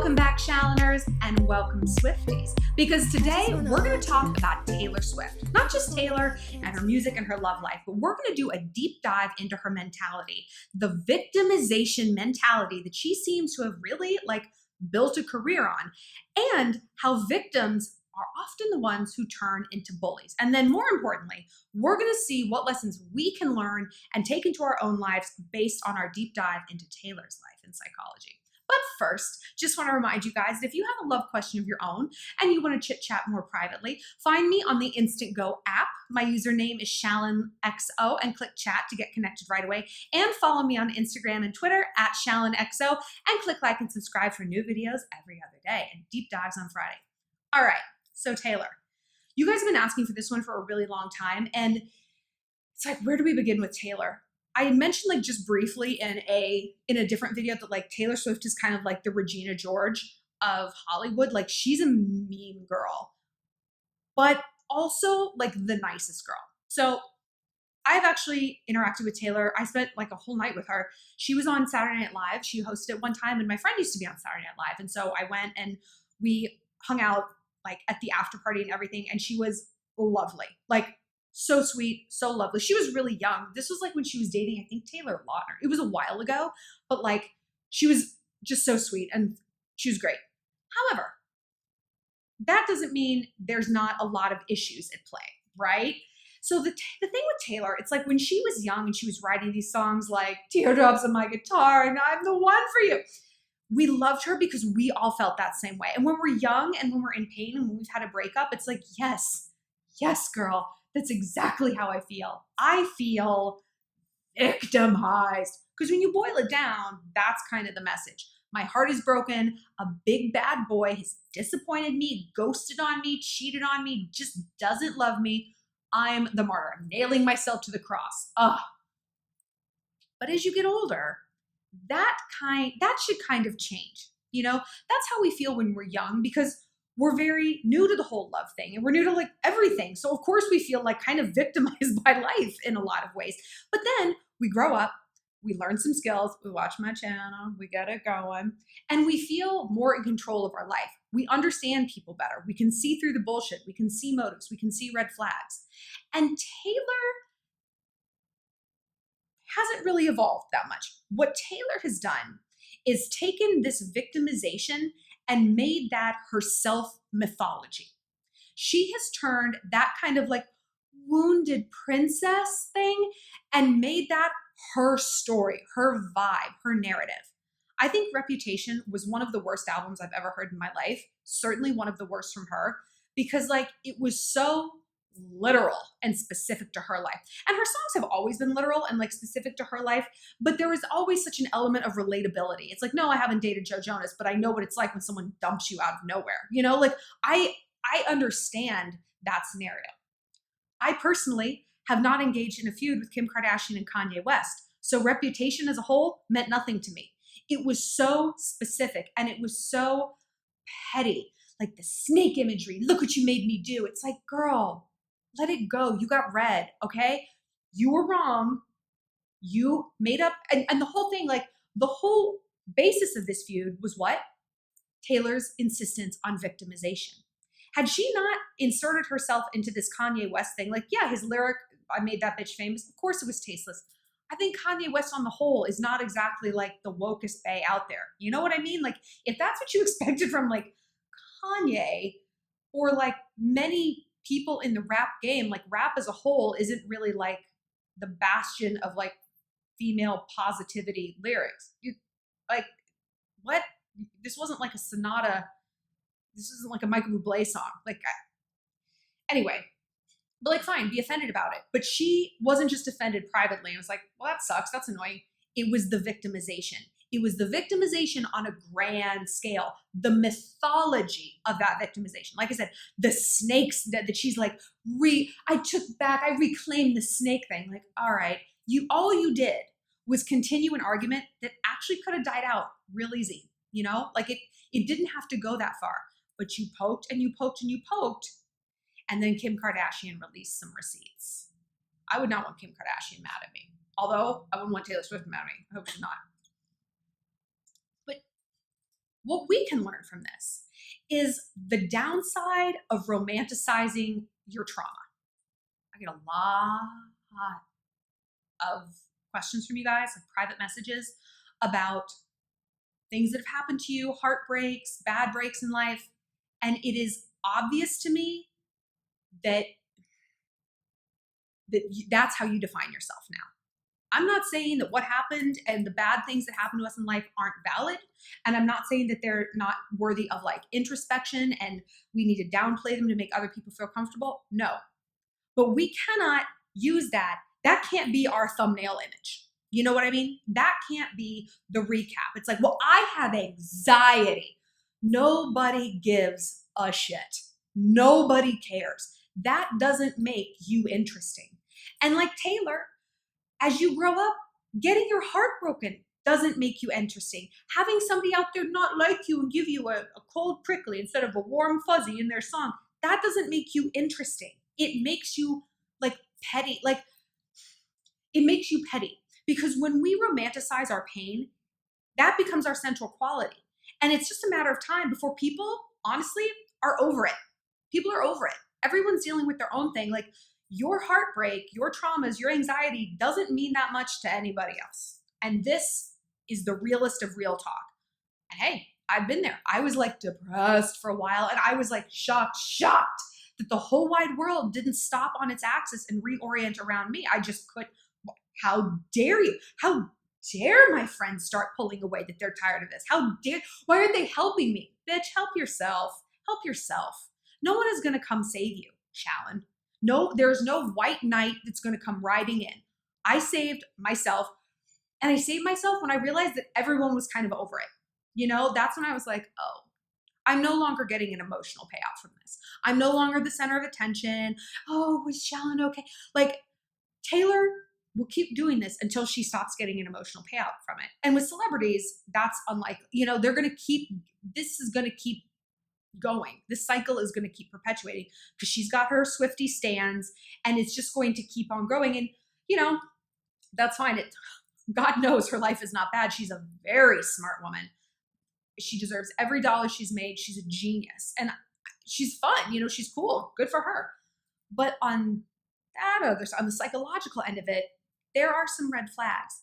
Welcome back, Shalloners, and welcome, Swifties, because today we're going to talk about Taylor Swift. Not just Taylor and her music and her love life, but we're going to do a deep dive into her mentality, the victimization mentality that she seems to have really built a career on, and how victims are often the ones who turn into bullies. And then more importantly, we're going to see what lessons we can learn and take into our own lives based on our deep dive into Taylor's life and psychology. But first, just want to remind you guys that if you have a love question of your own and you want to chit chat more privately, find me on the Instant Go app. My username is ShallonXO and click chat to get connected right away. And follow me on Instagram and Twitter at ShallonXO and click like and subscribe for new videos every other day and deep dives on Friday. All right, so Taylor, you guys have been asking for this one for a really long time. And it's like, where do we begin with Taylor? I had mentioned just briefly in a different video that Taylor Swift is kind of like the Regina George of Hollywood. She's a mean girl, but also the nicest girl. So I've actually interacted with Taylor. I spent a whole night with her. She was on Saturday Night Live. She hosted it one time, and my friend used to be on Saturday Night Live. And so I went and we hung out at the after party and everything. And she was lovely. So sweet, so lovely. She was really young. This was when she was dating, I think, Taylor Lautner. It was a while ago, but she was just so sweet and she was great. However, that doesn't mean there's not a lot of issues at play, right? So the thing with Taylor, it's when she was young and she was writing these songs like Teardrops on My Guitar and I'm the One for You. We loved her because we all felt that same way. And when we're young and when we're in pain and when we've had a breakup, it's yes, girl. That's exactly how I feel. I feel victimized. Because when you boil it down, that's kind of the message. My heart is broken. A big bad boy has disappointed me, ghosted on me, cheated on me, just doesn't love me. I'm the martyr. I'm nailing myself to the cross. Ugh. But as you get older, that should kind of change. That's how we feel when we're young because we're very new to the whole love thing and we're new to everything. So of course we feel kind of victimized by life in a lot of ways. But then we grow up, we learn some skills, we watch my channel, we get it going, and we feel more in control of our life. We understand people better. We can see through the bullshit. We can see motives. We can see red flags. And Taylor hasn't really evolved that much. What Taylor has done is taken this victimization and made that her self-mythology. She has turned that kind of wounded princess thing and made that her story, her vibe, her narrative. I think Reputation was one of the worst albums I've ever heard in my life. Certainly one of the worst from her because it was so literal and specific to her life. And her songs have always been literal and specific to her life, but there was always such an element of relatability. It's no, I haven't dated Joe Jonas, but I know what it's like when someone dumps you out of nowhere. I understand that scenario. I personally have not engaged in a feud with Kim Kardashian and Kanye West. So Reputation as a whole meant nothing to me. It was so specific and it was so petty. The snake imagery, look what you made me do. It's girl, let it go. You got red, okay? You were wrong. You made up, and the whole thing, the whole basis of this feud was what? Taylor's insistence on victimization. Had she not inserted herself into this Kanye West thing, yeah, his lyric, I made that bitch famous, of course it was tasteless. I think Kanye West on the whole is not exactly the wokest bae out there. You know what I mean? If that's what you expected from Kanye or many people in the rap game, rap as a whole isn't really the bastion of female positivity lyrics. You what? This wasn't a Sonata. This isn't a Michael Bublé song. Anyway, but fine, be offended about it. But she wasn't just offended privately. It was well, that sucks. That's annoying. It was the victimization. It was the victimization on a grand scale, the mythology of that victimization. Like I said, the snakes that she's I reclaimed the snake thing. All right, all you did was continue an argument that actually could have died out real easy. It didn't have to go that far, but you poked and you poked and you poked. And then Kim Kardashian released some receipts. I would not want Kim Kardashian mad at me. Although I wouldn't want Taylor Swift mad at me. I hope she's not. what we can learn from this is the downside of romanticizing your trauma. I get a lot of questions from you guys, like private messages about things that have happened to you, heartbreaks, bad breaks in life. And it is obvious to me that that's how you define yourself now. I'm not saying that what happened and the bad things that happen to us in life aren't valid. And I'm not saying that they're not worthy of like introspection and we need to downplay them to make other people feel comfortable. No, but we cannot use that. That can't be our thumbnail image. You know what I mean? That can't be the recap. It's like, well, I have anxiety. Nobody gives a shit. Nobody cares. That doesn't make you interesting. And like Taylor, as you grow up, getting your heart broken doesn't make you interesting. Having somebody out there not like you and give you a cold prickly instead of a warm fuzzy in their song, that doesn't make you interesting. It makes you like petty. Like it makes you petty because when we romanticize our pain, that becomes our central quality. And it's just a matter of time before people, honestly, are over it. People are over it. Everyone's dealing with their own thing. Like your heartbreak, your traumas, your anxiety doesn't mean that much to anybody else. And this is the realest of real talk. And hey, I've been there. I was like depressed for a while and I was like shocked that the whole wide world didn't stop on its axis and reorient around me. I just could. How dare you? How dare my friends start pulling away that they're tired of this? Why aren't they helping me? Bitch, help yourself. Help yourself. No one is going to come save you, Shallon. No, there's no white knight that's going to come riding in. I saved myself, and I saved myself when I realized that everyone was kind of over it. You know, that's when I was like, oh, I'm no longer getting an emotional payout from this. I'm no longer the center of attention. Oh, was Shallon okay? Like, Taylor will keep doing this until she stops getting an emotional payout from it. And with celebrities, that's unlikely. You know, this is going to keep going. This cycle is going to keep perpetuating because she's got her Swiftie stands and it's just going to keep on growing. And, you know, that's fine. God knows her life is not bad. She's a very smart woman. She deserves every dollar she's made. She's a genius and she's fun. You know, she's cool. Good for her. But on the psychological end of it, there are some red flags.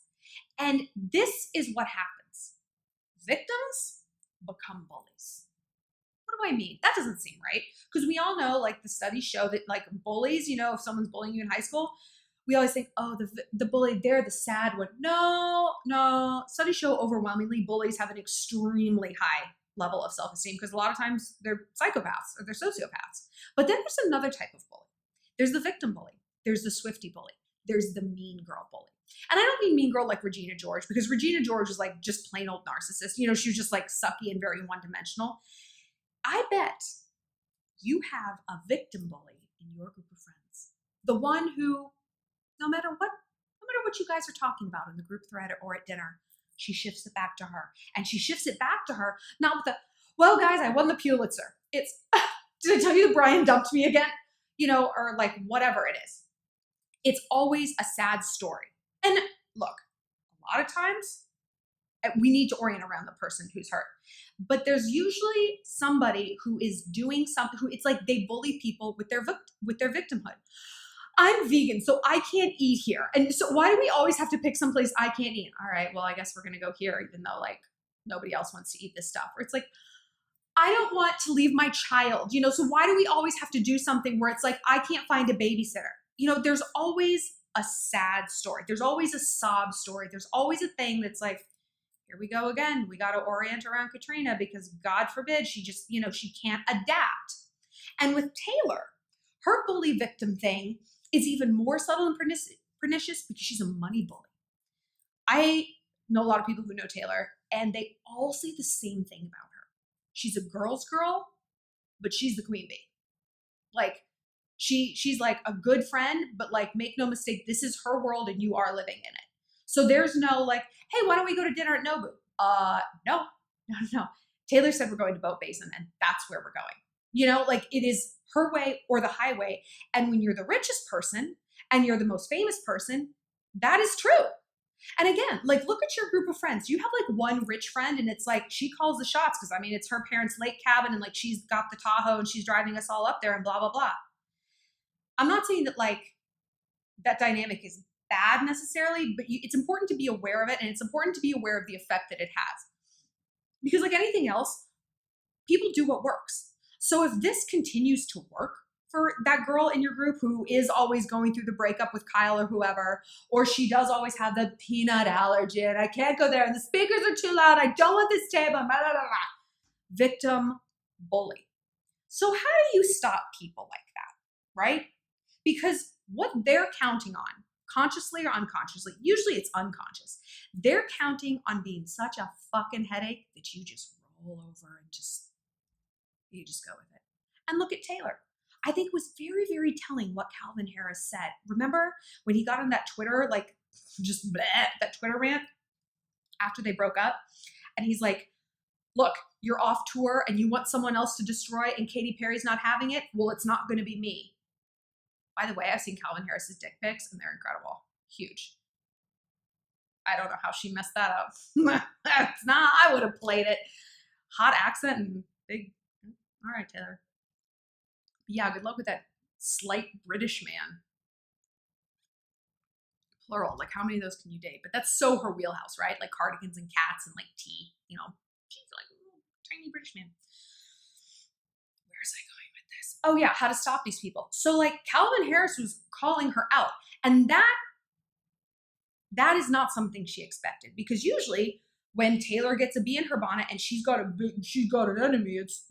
And this is what happens. Victims become bullies. What do I mean? That doesn't seem right. Because we all know, like the studies show that like bullies, you know, if someone's bullying you in high school, we always think, oh, the bully, they're the sad one. No. Studies show overwhelmingly bullies have an extremely high level of self-esteem because a lot of times they're psychopaths or they're sociopaths. But then there's another type of bully. There's the victim bully. There's the Swiftie bully. There's the mean girl bully. And I don't mean mean girl like Regina George, because Regina George is like just plain old narcissist. You know, she was just like sucky and very one-dimensional. I bet you have a victim bully in your group of friends. The one who, no matter what you guys are talking about in the group thread or at dinner, she shifts it back to her. And she shifts it back to her, not with the, well, guys, I won the Pulitzer. It's, did I tell you that Brian dumped me again? You know, or like whatever it is. It's always a sad story. And look, a lot of times we need to orient around the person who's hurt. But there's usually somebody who is doing something who it's like they bully people with their victimhood. I'm vegan, so I can't eat here. And so why do we always have to pick someplace I can't eat? All right, well, I guess we're going to go here, even though like nobody else wants to eat this stuff. Or it's like, I don't want to leave my child, you know, so why do we always have to do something where it's like, I can't find a babysitter? You know, there's always a sad story. There's always a sob story. There's always a thing that's like, here we go again. We got to orient around Katrina because God forbid she just, you know, she can't adapt. And with Taylor, her bully victim thing is even more subtle and pernicious because she's a money bully. I know a lot of people who know Taylor and they all say the same thing about her. She's a girl's girl, but she's the queen bee. Like she's like a good friend, but like make no mistake, this is her world and you are living in it. So there's no like, hey, why don't we go to dinner at Nobu? No. Taylor said we're going to Boat Basin and that's where we're going. You know, like it is her way or the highway. And when you're the richest person and you're the most famous person, that is true. And again, like, look at your group of friends. You have like one rich friend and it's like she calls the shots because I mean, it's her parents' lake cabin and like she's got the Tahoe and she's driving us all up there and blah, blah, blah. I'm not saying that like that dynamic is bad necessarily, but it's important to be aware of it and it's important to be aware of the effect that it has. Because like anything else, people do what works. So if this continues to work for that girl in your group who is always going through the breakup with Kyle or whoever, or she does always have the peanut allergy and I can't go there and the speakers are too loud, I don't want this table, blah, blah, blah, blah. Victim, bully. So how do you stop people like that, right? Because what they're counting on, consciously or unconsciously, usually it's unconscious, they're counting on being such a fucking headache that you just roll over and you just go with it. And look at Taylor. I think it was very, very telling what Calvin Harris said. Remember when he got on that Twitter, like just bleh, that Twitter rant after they broke up? And he's like, look, you're off tour and you want someone else to destroy and Katy Perry's not having it? Well, it's not going to be me. By the way, I've seen Calvin Harris's dick pics and they're incredible. Huge. I don't know how she messed that up. It's not, I would have played it. Hot accent and big. All right, Taylor. Yeah, good luck with that slight British man. Plural, like how many of those can you date? But that's so her wheelhouse, right? Like cardigans and cats and like tea, you know. She's like a little tiny British man. Where's I going with this? Oh yeah, how to stop these people. So like Calvin Harris was calling her out. And that is not something she expected because usually when Taylor gets a bee in her bonnet and she's got an enemy, it's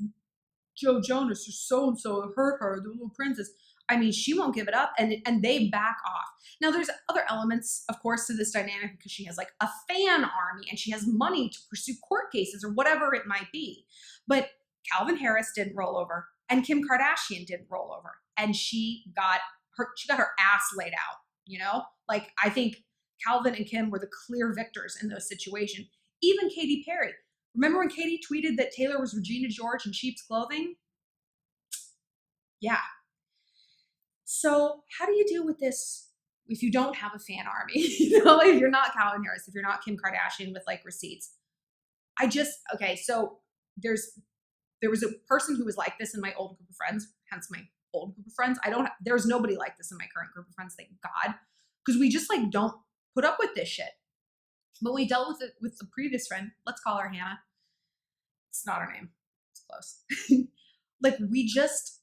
Joe Jonas or so-and-so hurt her, the little princess. I mean, she won't give it up and they back off. Now there's other elements, of course, to this dynamic because she has like a fan army and she has money to pursue court cases or whatever it might be. But Calvin Harris didn't roll over and Kim Kardashian didn't roll over. And she got her ass laid out, you know? Like I think Calvin and Kim were the clear victors in those situations. Even Katy Perry. Remember when Katy tweeted that Taylor was Regina George in sheep's clothing? Yeah. So how do you deal with this if you don't have a fan army? You know, if you're not Calvin Harris, if you're not Kim Kardashian with like receipts. Okay, so there was a person who was like this in my old group of friends, hence my old group of friends. There's nobody like this in my current group of friends, thank God. Because we just like don't put up with this shit. But we dealt with it with the previous friend. Let's call her Hannah. It's not her name. It's close.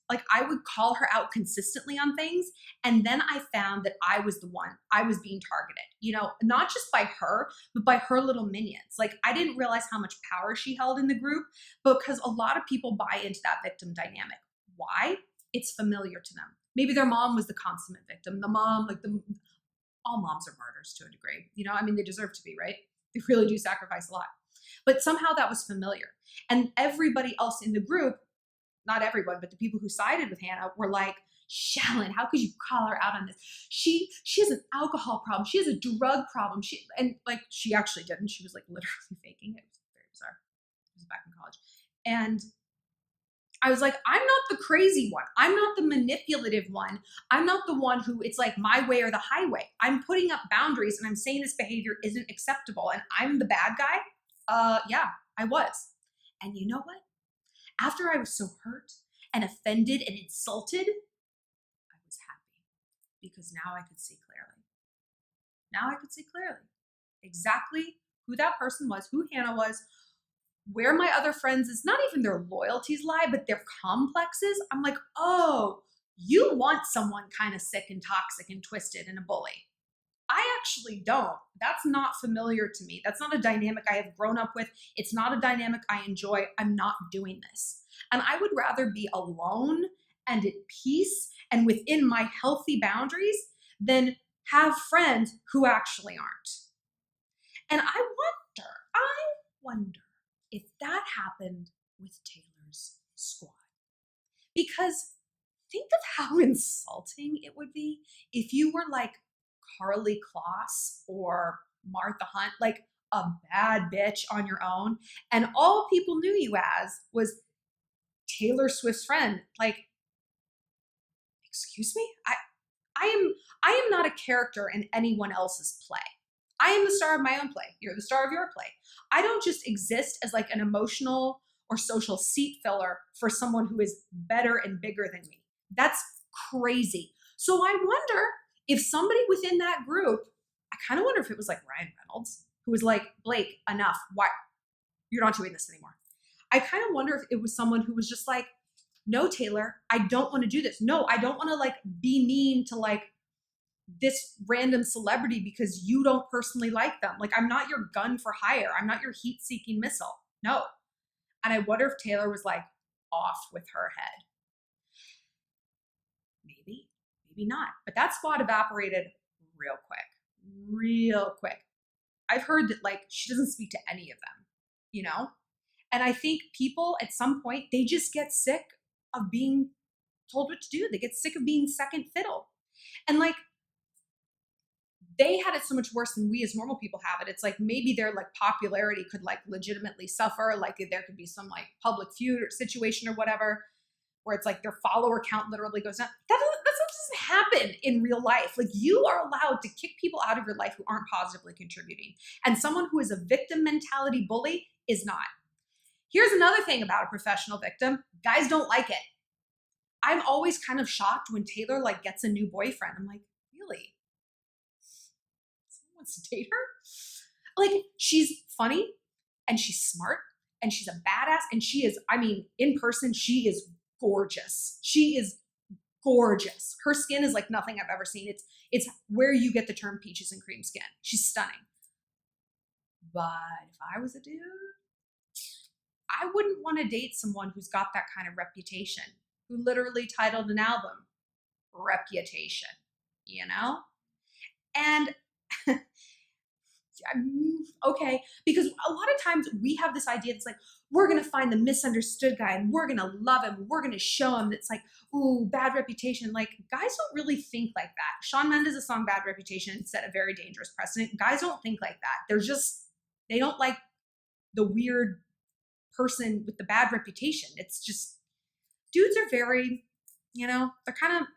Like I would call her out consistently on things. And then I found that I was being targeted, you know, not just by her, but by her little minions. Like I didn't realize how much power she held in the group because a lot of people buy into that victim dynamic. Why? It's familiar to them. Maybe their mom was the consummate victim. The mom, all moms are martyrs to a degree. You know, I mean, they deserve to be, right? They really do sacrifice a lot. But somehow that was familiar. And everybody else in the group, not everyone, but the people who sided with Hannah were like, Shallon, how could you call her out on this? She has an alcohol problem. She has a drug problem. She actually didn't. She was like literally faking it. It was very bizarre. It was back in college. And I was like, I'm not the crazy one. I'm not the manipulative one. I'm not the one who it's like my way or the highway. I'm putting up boundaries and I'm saying this behavior isn't acceptable and I'm the bad guy. Yeah, I was. And you know what? After I was so hurt and offended and insulted, I was happy because now I could see clearly. Now I could see clearly exactly who that person was, who Hannah was, where my other friends is not even their loyalties lie, but their complexes. I'm like, oh, you want someone kind of sick and toxic and twisted and a bully. I actually don't. That's not familiar to me. That's not a dynamic I have grown up with. It's not a dynamic I enjoy. I'm not doing this. And I would rather be alone and at peace and within my healthy boundaries than have friends who actually aren't. And I wonder if that happened with Taylor's squad. Because think of how insulting it would be if you were like Carly Kloss or Martha Hunt, like a bad bitch on your own, and all people knew you as was Taylor Swift's friend. Like, excuse me? I am not a character in anyone else's play. I I am the star of my own play. You're the star of your play. I don't just exist as like an emotional or social seat filler for someone who is better and bigger than me. That's crazy. So I wonder if somebody within that group, I kind of wonder if it was like Ryan Reynolds, who was like, Blake, enough. Why? You're not doing this anymore. I kind of wonder if it was someone who was just like, no, Taylor, I don't want to do this. No, I don't want to like be mean to like this random celebrity because you don't personally like them. Like, I'm not your gun for hire. I'm not your heat-seeking missile. No. And I wonder if Taylor was like off with her head. Maybe, maybe not. But that spot evaporated real quick. I've heard that like she doesn't speak to any of them, you know? And I think people at some point, they just get sick of being told what to do. They get sick of being second fiddle. And like, they had it so much worse than we as normal people have it. It's like maybe their like popularity could like legitimately suffer. Like there could be some like public feud or situation or whatever, where it's like their follower count literally goes down. That doesn't happen in real life. Like, you are allowed to kick people out of your life who aren't positively contributing. And someone who is a victim mentality bully is not. Here's another thing about a professional victim. Guys don't like it. I'm always kind of shocked when Taylor like gets a new boyfriend. I'm like, really? Someone wants to date her? Like, she's funny and she's smart and she's a badass and she is, I mean, in person, she is gorgeous. She is gorgeous. Her skin is like nothing I've ever seen. It's where you get the term peaches and cream skin. She's stunning. But if I was a dude, I wouldn't want to date someone who's got that kind of reputation, who literally titled an album Reputation, you know? And okay, because a lot of times we have this idea that's like, we're going to find the misunderstood guy and we're going to love him. We're going to show him that's like, ooh, bad reputation. Like, guys don't really think like that. Shawn Mendes' song Bad Reputation set a very dangerous precedent. Guys don't think like that. They don't like the weird person with the bad reputation. It's just, dudes are very, they're kind of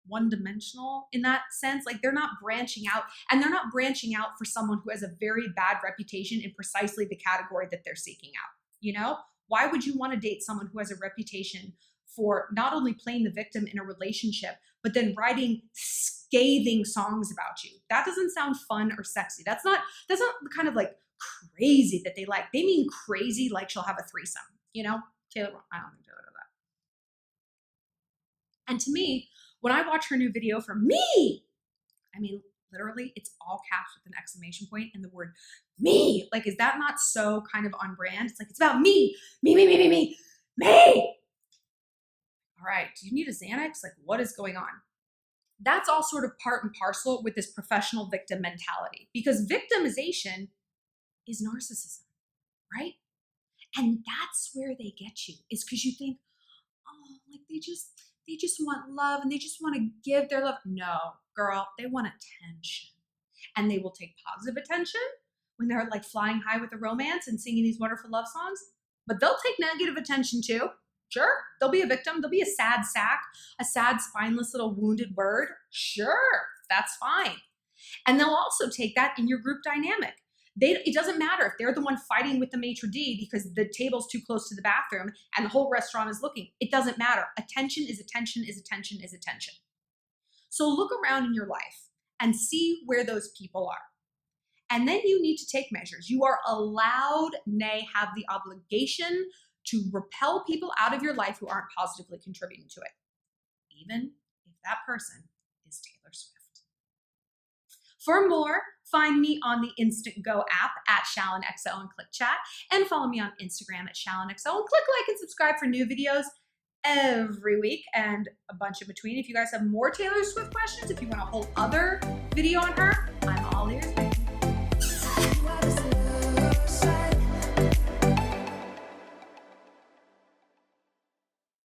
one-dimensional in that sense. Like, they're not branching out, and they're not branching out for someone who has a very bad reputation in precisely the category that they're seeking out. Why would you want to date someone who has a reputation for not only playing the victim in a relationship, but then writing scathing songs about you? That doesn't sound fun or sexy. That's not the kind of like crazy that they like. They mean crazy like she'll have a threesome, Taylor, I don't think Taylor does that. And to me, when I watch her new video for me, I mean, literally, it's all caps with an exclamation point and the word me. Like, is that not so kind of on brand? It's like, it's about me. Me. All right, do you need a Xanax? Like, what is going on? That's all sort of part and parcel with this professional victim mentality, because victimization is narcissism, right? And that's where they get you, is because you think, oh, like they just want love and they just want to give their love. No, girl, they want attention. And they will take positive attention when they're like flying high with a romance and singing these wonderful love songs, but they'll take negative attention too. Sure, they'll be a victim. They'll be a sad sack, a sad, spineless little wounded bird. Sure, that's fine. And they'll also take that in your group dynamic. It doesn't matter if they're the one fighting with the maitre d' because the table's too close to the bathroom and the whole restaurant is looking. It doesn't matter. Attention is attention is attention is attention. So look around in your life and see where those people are. And then you need to take measures. You are allowed, nay, have the obligation to repel people out of your life who aren't positively contributing to it, even if that person is Taylor Swift. For more, find me on the Instant Go app at ShallonXO and click chat, and follow me on Instagram at ShallonXO and click like and subscribe for new videos every week and a bunch in between. If you guys have more Taylor Swift questions, if you want a whole other video on her, I'm all ears.